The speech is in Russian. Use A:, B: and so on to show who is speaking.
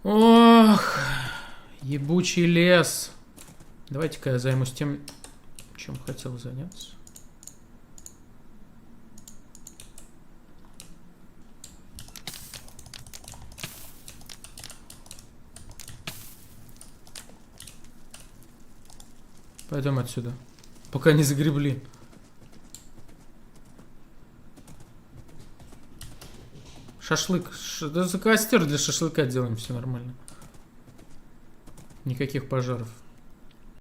A: Ох, ебучий лес. Давайте-ка я займусь тем, чем хотел заняться. Пойдем отсюда. Пока не загребли. Шашлык. Да за костер для шашлыка делаем, все нормально. Никаких пожаров.